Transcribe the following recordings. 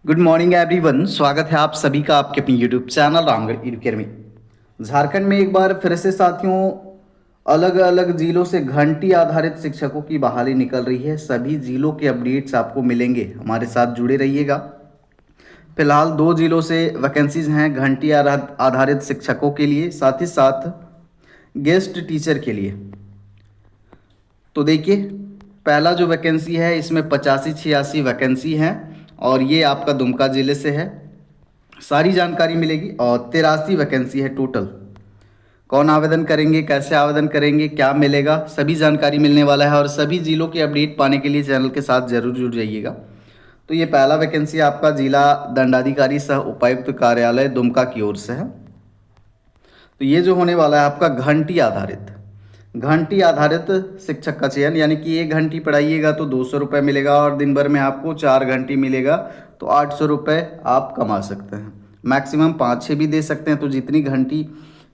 Good morning everyone. स्वागत है आप सभी का आपके अपने यूट्यूब चैनल रामगढ़ एडुकेयर में। झारखंड में एक बार फिर से साथियों अलग अलग जिलों से घंटी आधारित शिक्षकों की बहाली निकल रही है। सभी जिलों के अपडेट्स आपको मिलेंगे, हमारे साथ जुड़े रहिएगा। फिलहाल 2 जिलों से वैकेंसीज हैं घंटी आधारित शिक्षकों के लिए, साथ ही साथ गेस्ट टीचर के लिए। तो देखिए, पहला जो वैकेंसी है इसमें 85-86 वैकेंसी हैं और ये आपका दुमका ज़िले से है। सारी जानकारी मिलेगी और 83 वैकेंसी है टोटल। कौन आवेदन करेंगे, कैसे आवेदन करेंगे, क्या मिलेगा, सभी जानकारी मिलने वाला है। और सभी ज़िलों के अपडेट पाने के लिए चैनल के साथ जरूर जुड़ जाइएगा। तो ये पहला वैकेंसी आपका जिला दंडाधिकारी सह उपायुक्त कार्यालय दुमका की ओर से है। तो ये जो होने वाला है आपका घंटी आधारित शिक्षक का चयन, यानी कि 1 घंटी पढ़ाइएगा तो 200 रुपये मिलेगा और दिन भर में आपको 4 घंटी मिलेगा तो 800 रुपये आप कमा सकते हैं। मैक्सिमम 5-6 भी दे सकते हैं, तो जितनी घंटी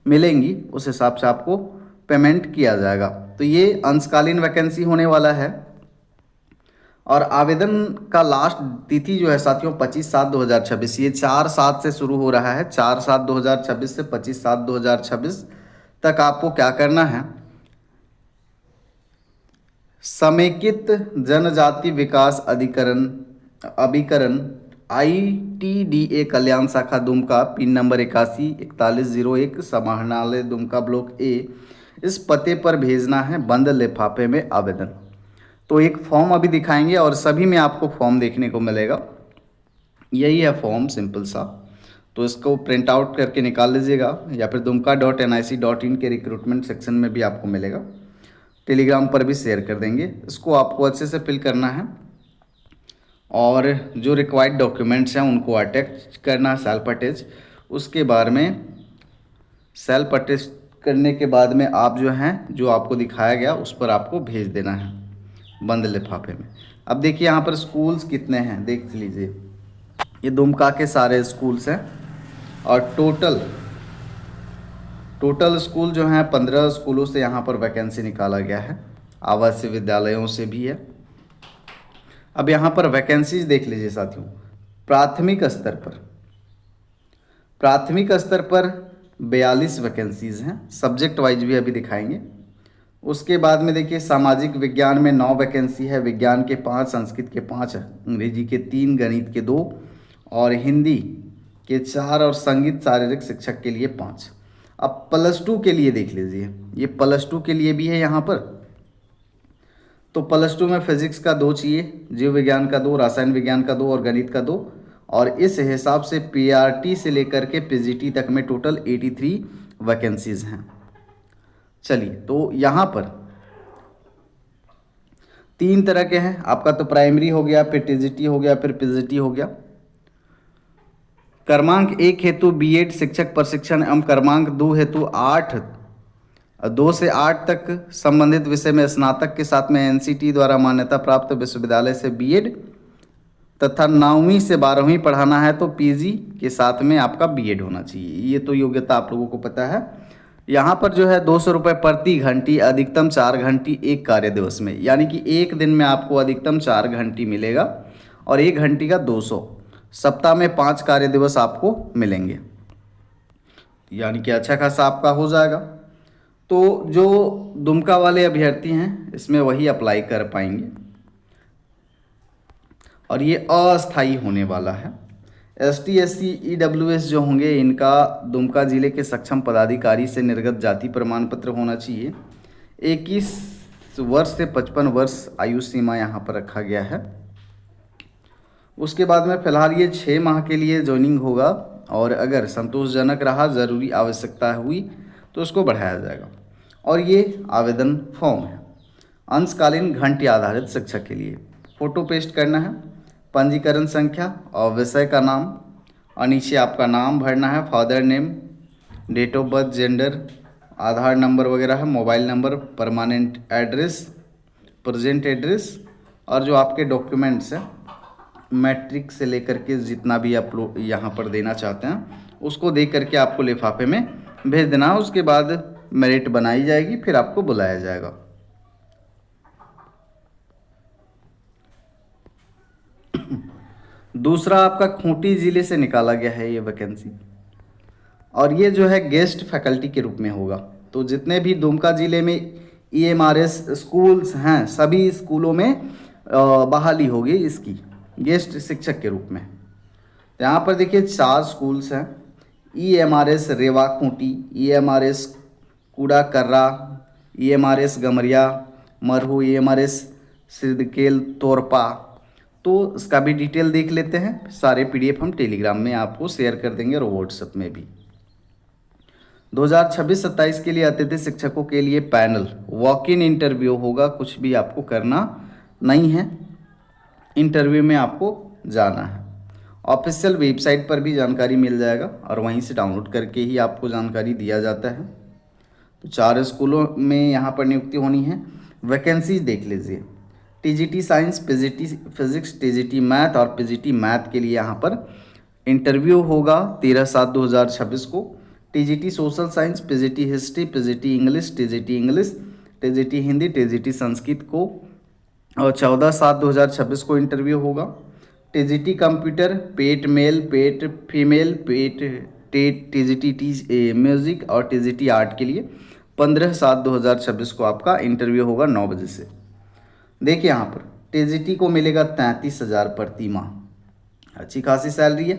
मिलेंगी उस हिसाब से आपको पेमेंट किया जाएगा। तो ये अंशकालीन वैकेंसी होने वाला है और आवेदन का लास्ट तिथि जो है साथियों 25/7/2026, ये 4/7 से शुरू हो रहा है। 4/7/2026 से 25/7/2026 तक आपको क्या करना है, समेकित जनजाति विकास अधिकरण अभिकरण ITDA कल्याण शाखा दुमका, पिन नंबर 814101 समाहरणालय दुमका ब्लॉक ए, इस पते पर भेजना है बंद लिफाफे में आवेदन। तो एक फॉर्म अभी दिखाएंगे और सभी में आपको फॉर्म देखने को मिलेगा। यही है फॉर्म, सिंपल सा। तो इसको प्रिंट आउट करके निकाल लीजिएगा या फिर dumka.nic.in के रिक्रूटमेंट सेक्शन में भी आपको मिलेगा। टेलीग्राम पर भी शेयर कर देंगे। इसको आपको अच्छे से फिल करना है और जो रिक्वायर्ड डॉक्यूमेंट्स हैं उनको अटैच करना है, सेल्फ अटैच। उसके बाद में सेल्फ अटैच करने के बाद में आप जो हैं, जो आपको दिखाया गया उस पर आपको भेज देना है बंद लिफाफे में। अब देखिए यहाँ पर स्कूल्स कितने हैं देख लीजिए। ये दुमका के सारे स्कूल्स हैं और टोटल स्कूल जो हैं 15 स्कूलों से यहाँ पर वैकेंसी निकाला गया है, आवासीय विद्यालयों से भी है। अब यहाँ पर वैकेंसीज देख लीजिए साथियों। प्राथमिक स्तर पर 42 वैकेंसीज हैं, सब्जेक्ट वाइज भी अभी दिखाएंगे। उसके बाद में देखिए सामाजिक विज्ञान में 9 वैकेंसी है, विज्ञान के 5, संस्कृत के 5, अंग्रेजी के 3, गणित के 2 और हिंदी के 4 और संगीत शारीरिक शिक्षक के लिए 5। अब +2 के लिए देख लीजिए, ये +2 के लिए भी है यहाँ पर। तो +2 में फिजिक्स का 2 चाहिए, जीव विज्ञान का 2, रसायन विज्ञान का 2 और गणित का 2। और इस हिसाब से PRT से लेकर के PGT तक में टोटल 83 वैकेंसीज हैं। चलिए, तो यहाँ पर 3 तरह के हैं आपका, तो प्राइमरी हो गया, फिर TGT हो गया, फिर PGT हो गया। क्रमांक 1 हेतु B.Ed शिक्षक प्रशिक्षण एवं क्रमांक 2 हेतु 2 से 8 तक संबंधित विषय में स्नातक के साथ में NCT द्वारा मान्यता प्राप्त विश्वविद्यालय से B.Ed तथा 9वीं से 12वीं पढ़ाना है तो PG के साथ में आपका B.Ed होना चाहिए। ये तो योग्यता आप लोगों को पता है। यहाँ पर जो है 200 रुपये प्रति घंटी, अधिकतम 4 घंटी एक कार्य दिवस में, यानी कि एक दिन में आपको अधिकतम 4 घंटी मिलेगा और 1 घंटी का 200। सप्ताह में 5 कार्य दिवस आपको मिलेंगे, यानी कि अच्छा खासा आपका हो जाएगा। तो जो दुमका वाले अभ्यर्थी हैं इसमें वही अप्लाई कर पाएंगे और ये अस्थाई होने वाला है। ST SC EWS जो होंगे इनका दुमका जिले के सक्षम पदाधिकारी से निर्गत जाति प्रमाण पत्र होना चाहिए। 21 वर्ष से 55 वर्ष आयु सीमा यहाँ पर रखा गया है। उसके बाद में फिलहाल ये 6 माह के लिए ज्वाइनिंग होगा और अगर संतोषजनक रहा, ज़रूरी आवश्यकता हुई तो उसको बढ़ाया जाएगा। और ये आवेदन फॉर्म है अंशकालीन घंटी आधारित शिक्षक के लिए। फ़ोटो पेस्ट करना है, पंजीकरण संख्या और विषय का नाम और नीचे आपका नाम भरना है, father name, date of birth, gender, Aadhaar number वगैरह है, mobile number, permanent address, present address और जो आपके डॉक्यूमेंट्स हैं मैट्रिक से लेकर के जितना भी आप लोग यहाँ पर देना चाहते हैं उसको दे करके आपको लिफाफे में भेज देना है। उसके बाद मेरिट बनाई जाएगी, फिर आपको बुलाया जाएगा। दूसरा आपका खूंटी ज़िले से निकाला गया है ये वैकेंसी, और ये जो है गेस्ट फैकल्टी के रूप में होगा। तो जितने भी दुमका ज़िले में ईएमआरएस स्कूल्स हैं सभी स्कूलों में बहाली होगी इसकी गेस्ट शिक्षक के रूप में। तो यहाँ पर देखिए 4 स्कूल्स हैं, ईएमआरएस रेवा खूंटी, ईएमआरएस कूड़ा कर्रा, ईएमआरएस गमरिया मरहू, ईएमआरएस सिरदकेल तोरपा। तो इसका भी डिटेल देख लेते हैं। सारे पीडीएफ हम टेलीग्राम में आपको शेयर कर देंगे और व्हाट्सएप में भी। 2026-27 के लिए अतिथि शिक्षकों के लिए पैनल वॉक इन इंटरव्यू होगा, कुछ भी आपको करना नहीं है, इंटरव्यू में आपको जाना है। ऑफिशियल वेबसाइट पर भी जानकारी मिल जाएगा और वहीं से डाउनलोड करके ही आपको जानकारी दिया जाता है। तो 4 स्कूलों में यहाँ पर नियुक्ति होनी है। वैकेंसी देख लीजिए, TGT science, PGT physics, TGT math और पीजीटी मैथ के लिए यहाँ पर इंटरव्यू होगा 13/7/2026 को। TGT social science, PGT history, PGT English, TGT English, TGT Hindi, TGT Sanskrit को और 14/7/2026 को इंटरव्यू होगा। टीजीटी कंप्यूटर, पेट मेल, पेट फीमेल, पेट टेट, टीजीटी म्यूजिक और टीजीटी आर्ट के लिए 15/7/2026 को आपका इंटरव्यू होगा 9 बजे से। देखिए यहाँ पर टीजीटी को मिलेगा 33,000 प्रति माह, अच्छी खासी सैलरी है।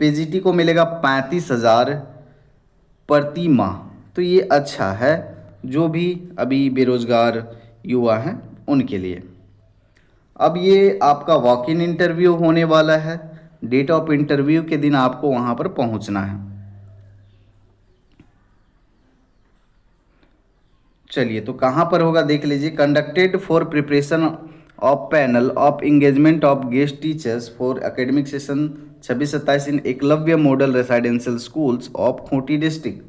पीजीटी को मिलेगा 35,000 प्रति माह, तो ये अच्छा है जो भी अभी बेरोजगार युवा हैं उनके लिए। अब ये आपका वॉक इन इंटरव्यू होने वाला है। डेट ऑफ इंटरव्यू के दिन आपको वहाँ पर पहुँचना है। चलिए तो कहाँ पर होगा देख लीजिए। Conducted for preparation of panel of engagement of guest teachers for academic session 26-27 in Eklavya model residential schools of Khunti district,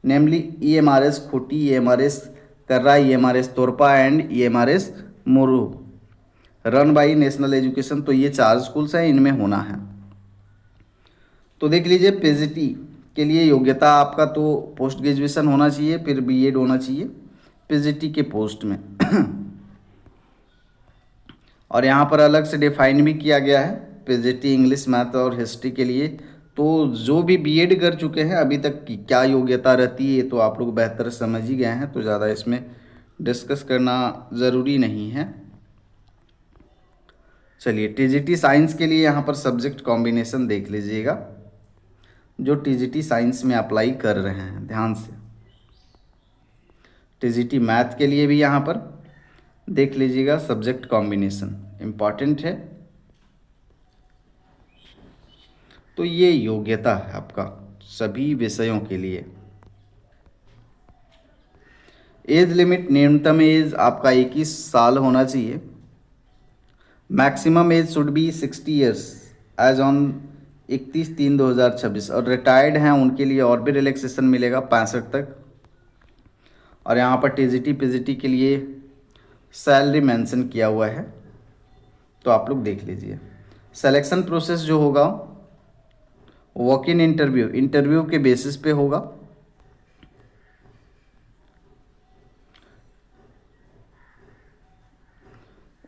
namely EMRS Khunti, EMRS Karra, EMRS Torpa and EMRS Muru, run by national education. तो ये 4 स्कूल्स हैं, इनमें होना है। तो देख लीजिए पीजीटी के लिए योग्यता आपका तो पोस्ट ग्रेजुएशन होना चाहिए, फिर बीएड होना चाहिए पीजीटी के पोस्ट में और यहाँ पर अलग से डिफाइन भी किया गया है पीजीटी इंग्लिश, मैथ और हिस्ट्री के लिए। तो जो भी बीएड कर चुके हैं अभी तक की क्या योग्यता रहती है तो आप लोग बेहतर समझ ही गए हैं, तो ज़्यादा इसमें डिस्कस करना ज़रूरी नहीं है। चलिए टीजीटी साइंस के लिए यहाँ पर सब्जेक्ट कॉम्बिनेशन देख लीजिएगा, जो टीजीटी साइंस में अप्लाई कर रहे हैं ध्यान से। टीजीटी मैथ के लिए भी यहाँ पर देख लीजिएगा, सब्जेक्ट कॉम्बिनेशन इम्पॉर्टेंट है। तो ये योग्यता है आपका सभी विषयों के लिए। एज लिमिट, न्यूनतम एज आपका 21 साल होना चाहिए। Maximum age should be 60 years age on 31/3/2026 और रिटायर्ड हैं उनके लिए और भी रिलैक्सेशन मिलेगा 65 तक। और यहाँ पर टीजीटी पीजीटी के लिए सैलरी मेंशन किया हुआ है, तो आप लोग देख लीजिए। सिलेक्शन प्रोसेस जो होगा वॉक इन इंटरव्यू के बेसिस पे होगा।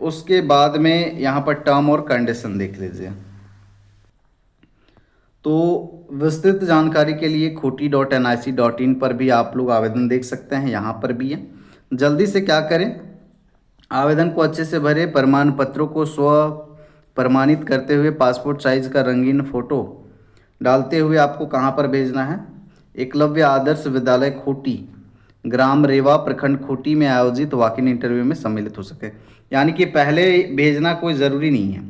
उसके बाद में यहाँ पर टर्म और कंडीशन देख लीजिए। तो विस्तृत जानकारी के लिए खूंटी.nic.in पर भी आप लोग आवेदन देख सकते हैं, यहाँ पर भी है। जल्दी से क्या करें, आवेदन को अच्छे से भरें, प्रमाण पत्रों को स्व प्रमाणित करते हुए पासपोर्ट साइज का रंगीन फोटो डालते हुए आपको कहाँ पर भेजना है, एकलव्य आदर्श विद्यालय खूंटी, ग्राम रेवा, प्रखंड खूंटी में आयोजित वॉक इन इंटरव्यू में सम्मिलित हो सके। यानी कि पहले भेजना कोई ज़रूरी नहीं है,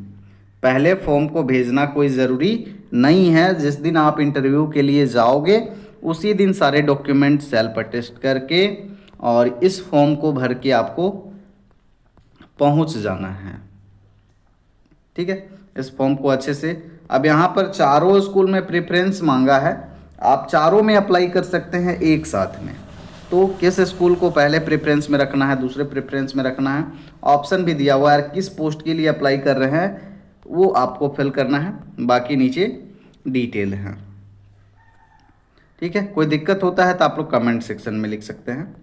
पहले फॉर्म को भेजना कोई ज़रूरी नहीं है। जिस दिन आप इंटरव्यू के लिए जाओगे उसी दिन सारे डॉक्यूमेंट सेल्फ अटेस्ट करके और इस फॉर्म को भर के आपको पहुंच जाना है। ठीक है, इस फॉर्म को अच्छे से। अब यहाँ पर चारों स्कूल में प्रेफरेंस मांगा है, आप चारों में अप्लाई कर सकते हैं एक साथ में। तो किस स्कूल को पहले प्रेफरेंस में रखना है, दूसरे प्रेफरेंस में रखना है, ऑप्शन भी दिया हुआ है। किस पोस्ट के लिए अप्लाई कर रहे हैं वो आपको फिल करना है, बाकी नीचे डिटेल है। ठीक है, कोई दिक्कत होता है तो आप लोग कमेंट सेक्शन में लिख सकते हैं।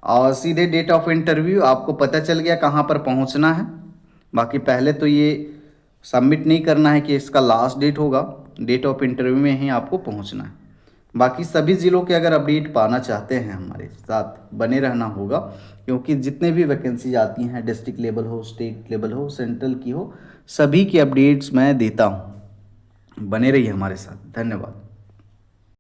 और सीधे डेट ऑफ इंटरव्यू आपको पता चल गया कहाँ पर पहुँचना है। बाकी पहले तो ये सबमिट नहीं करना है कि इसका लास्ट डेट होगा, डेट ऑफ इंटरव्यू में ही आपको पहुँचना है। बाकी सभी ज़िलों के अगर अपडेट पाना चाहते हैं हमारे साथ बने रहना होगा, क्योंकि जितने भी वैकेंसी आती हैं, डिस्ट्रिक्ट लेवल हो, स्टेट लेवल हो, सेंट्रल की हो, सभी की अपडेट्स मैं देता हूँ। बने रहिए हमारे साथ। धन्यवाद।